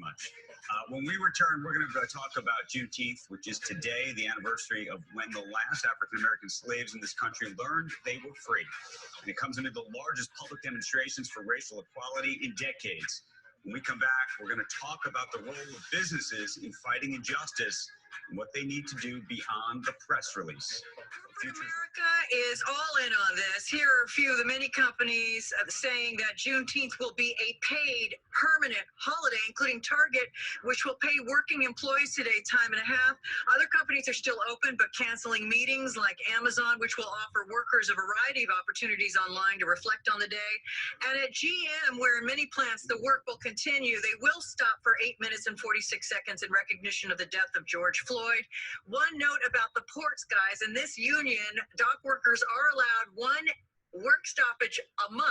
much. When we return, we're going to talk about Juneteenth, which is today, the anniversary of when the last African-American slaves in this country learned they were free. And it comes into the largest public demonstrations for racial equality in decades. When we come back, we're going to talk about the role of businesses in fighting injustice and what they need to do beyond the press release. America is all in on this. Here are a few of the many companies saying that Juneteenth will be a paid permanent holiday, including Target, which will pay working employees today time and a half. Other companies are still open but canceling meetings, like Amazon, which will offer workers a variety of opportunities online to reflect on the day. And at GM, where in many plants the work will continue, they will stop for 8 minutes and 46 seconds in recognition of the death of George Floyd. One note about the ports, guys. In this union, dock workers are allowed one work stoppage a month.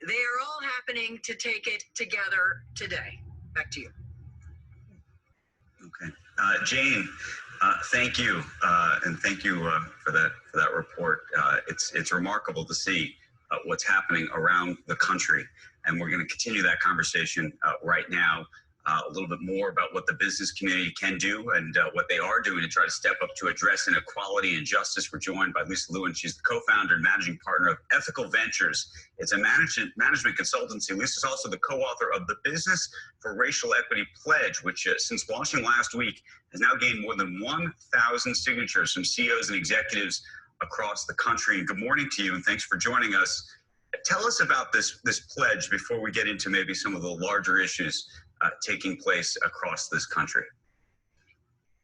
They are all happening to take it together today. Back to you. Okay. Jane, thank you. And thank you for that report. It's remarkable to see what's happening around the country. And we're going to continue that conversation right now. A little bit more about what the business community can do and what they are doing to try to step up to address inequality and justice. We're joined by Lisa Lewin. She's the co-founder and managing partner of Ethical Ventures. It's a management consultancy. Lisa's also the co-author of the Business for Racial Equity Pledge, which since launching last week has now gained more than 1,000 signatures from CEOs and executives across the country. And good morning to you, and thanks for joining us. Tell us about this pledge before we get into maybe some of the larger issues taking place across this country.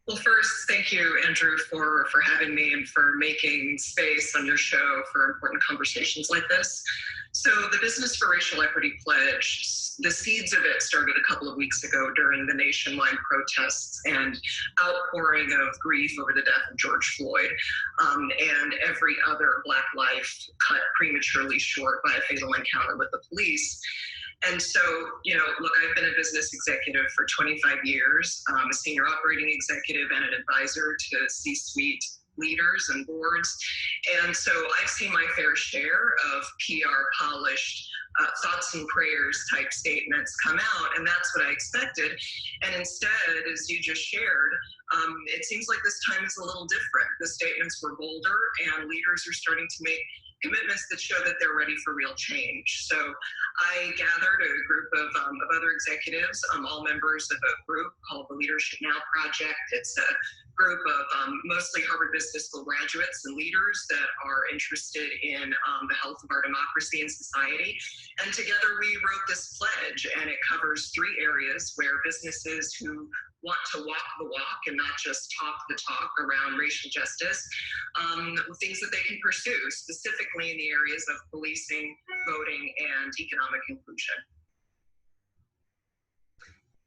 Well, first, thank you, Andrew, for having me and for making space on your show for important conversations like this. So the Business for Racial Equity Pledge, the seeds of it started a couple of weeks ago during the nationwide protests and outpouring of grief over the death of George Floyd and every other Black life cut prematurely short by a fatal encounter with the police. And so, look, I've been a business executive for 25 years, a senior operating executive and an advisor to C-suite leaders and boards. And so I've seen my fair share of PR polished thoughts and prayers type statements come out, and that's what I expected. And instead, as you just shared, it seems like this time is a little different. The statements were bolder, and leaders are starting to make commitments that show that they're ready for real change. So I gathered a group of other executives, all members of a group called the Leadership Now Project. It's a group of mostly Harvard Business School graduates and leaders that are interested in the health of our democracy and society. And together we wrote this pledge, and it covers 3 areas where businesses who want to walk the walk and not just talk the talk around racial justice, things that they can pursue, specifically in the areas of policing, voting, and economic inclusion.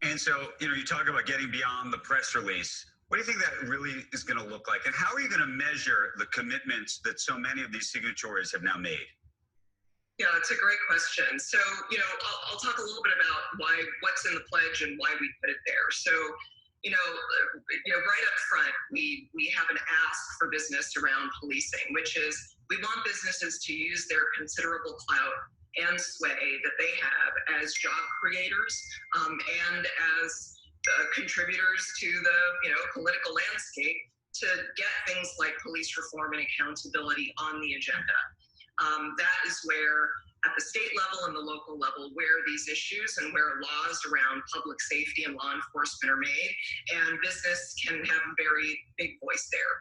And so, you talk about getting beyond the press release. What do you think that really is going to look like? And how are you going to measure the commitments that so many of these signatories have now made? Yeah, it's a great question. So, I'll talk a little bit about what's in the pledge and why we put it there. So, right up front, we have an ask for business around policing, which is we want businesses to use their considerable clout and sway that they have as job creators and as contributors to the political landscape to get things like police reform and accountability on the agenda. That is where, at the state level and the local level, where these issues and where laws around public safety and law enforcement are made, and business can have a very big voice there.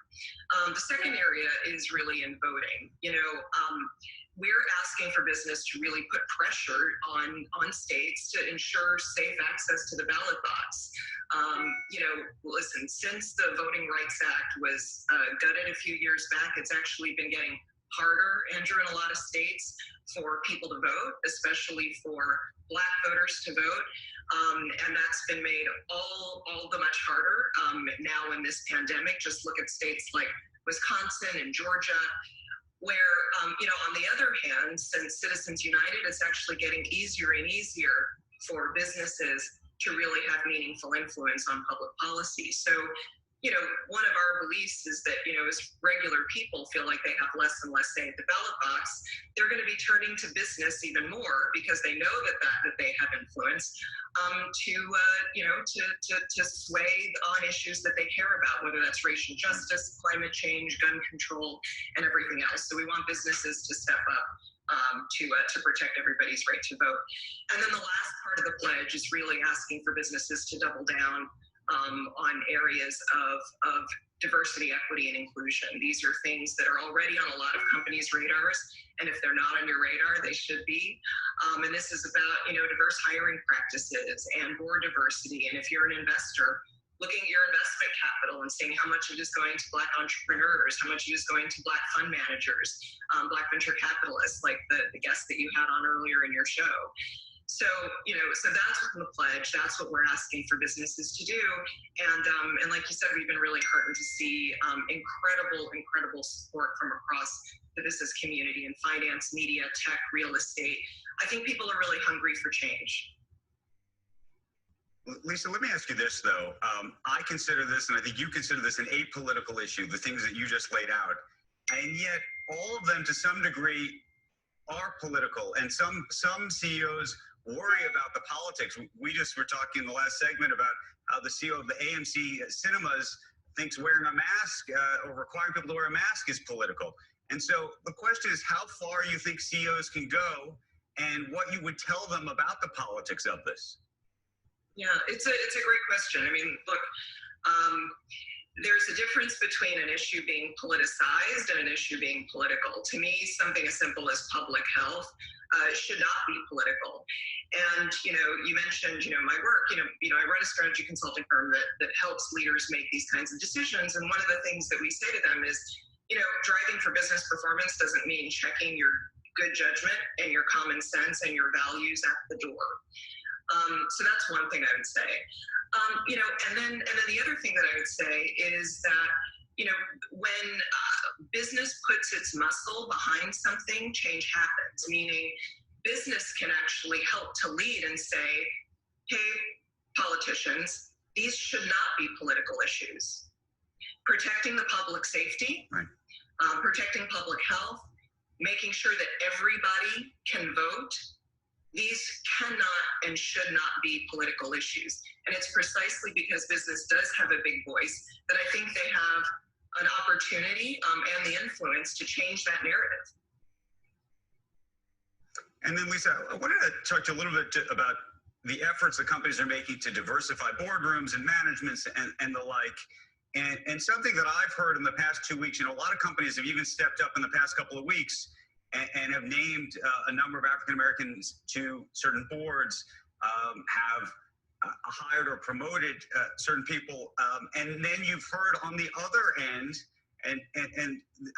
The second area is really in voting. We're asking for business to really put pressure on states to ensure safe access to the ballot box. Listen, since the Voting Rights Act was gutted a few years back, it's actually been getting harder, Andrew, in a lot of states for people to vote, especially for Black voters to vote. And that's been made all the much harder now in this pandemic. Just look at states like Wisconsin and Georgia, where, on the other hand, since Citizens United, it's actually getting easier and easier for businesses to really have meaningful influence on public policy. So one of our beliefs is that, as regular people feel like they have less and less say at the ballot box, they're going to be turning to business even more because they know that they have influence to sway on issues that they care about, whether that's racial justice, climate change, gun control, and everything else. So we want businesses to step up to protect everybody's right to vote. And then the last part of the pledge is really asking for businesses to double down on areas of diversity, equity, and inclusion. These are things that are already on a lot of companies' radars, and if they're not on your radar, they should be. And this is about, diverse hiring practices and board diversity. And if you're an investor, looking at your investment capital and seeing how much it is going to Black entrepreneurs, how much it is going to Black fund managers, Black venture capitalists, like the guest that you had on earlier in your show. So, so that's what the pledge, that's what we're asking for businesses to do. And like you said, we've been really heartened to see incredible support from across the business community in finance, media, tech, real estate. I think people are really hungry for change. Lisa, let me ask you this, though. I consider this, and I think you consider this, an apolitical issue, the things that you just laid out. And yet all of them, to some degree, are political. And some CEOs worry about the politics. We just were talking in the last segment about how the CEO of the AMC Cinemas thinks wearing a mask or requiring people to wear a mask is political. And so the question is how far you think CEOs can go and what you would tell them about the politics of this. Yeah, it's a great question. I mean, look, there's a difference between an issue being politicized and an issue being political. To me, something as simple as public health should not be political. And, you mentioned, my work, I run a strategy consulting firm that helps leaders make these kinds of decisions. And one of the things that we say to them is, driving for business performance doesn't mean checking your good judgment and your common sense and your values at the door. So that's one thing I would say. And then the other thing that I would say is that, when business puts its muscle behind something, change happens, meaning business can actually help to lead and say, hey, politicians, these should not be political issues. Protecting the public safety, right. Protecting public health, making sure that everybody can vote, these cannot and should not be political issues. And it's precisely because business does have a big voice that I think they have an opportunity and the influence to change that narrative. And then, Lisa, I wanted to talk to you a little bit about the efforts that companies are making to diversify boardrooms and managements and the like. And something that I've heard in the past 2 weeks, a lot of companies have even stepped up in the past couple of weeks and have named a number of African Americans to certain boards, have hired or promoted certain people. And then you've heard on the other end, and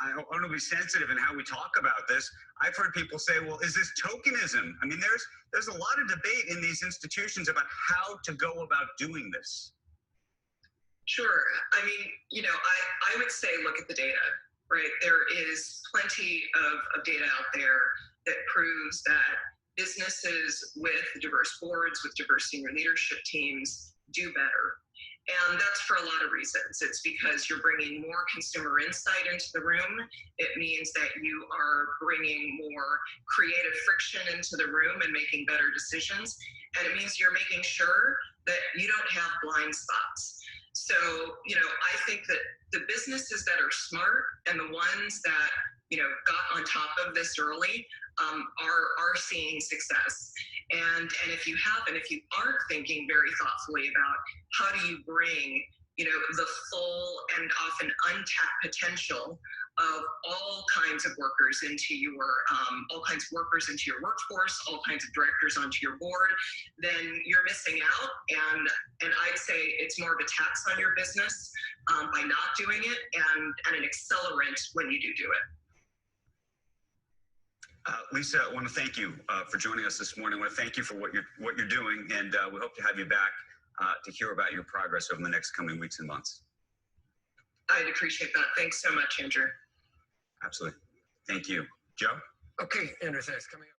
I want to be sensitive in how we talk about this. I've heard people say, well, is this tokenism? I mean, there's a lot of debate in these institutions about how to go about doing this. Sure. I mean, I would say look at the data, right? There is plenty of data out there that proves that businesses with diverse boards, with diverse senior leadership teams do better. And that's for a lot of reasons. It's because you're bringing more consumer insight into the room. It means that you are bringing more creative friction into the room and making better decisions. And it means you're making sure that you don't have blind spots. So, I think that the businesses that are smart and the ones that, got on top of this early are seeing success. And if you haven't, if you aren't thinking very thoughtfully about how do you bring, the full and often untapped potential of all kinds of workers into your workforce, all kinds of directors onto your board, then you're missing out. And I'd say it's more of a tax on your business by not doing it, and an accelerant when you do it. Lisa, I want to thank you for joining us this morning. I want to thank you for what you're doing, and we hope to have you back to hear about your progress over the next coming weeks and months. I'd appreciate that. Thanks so much, Andrew. Absolutely. Thank you. Joe? Okay, Andrew, thanks. Coming up.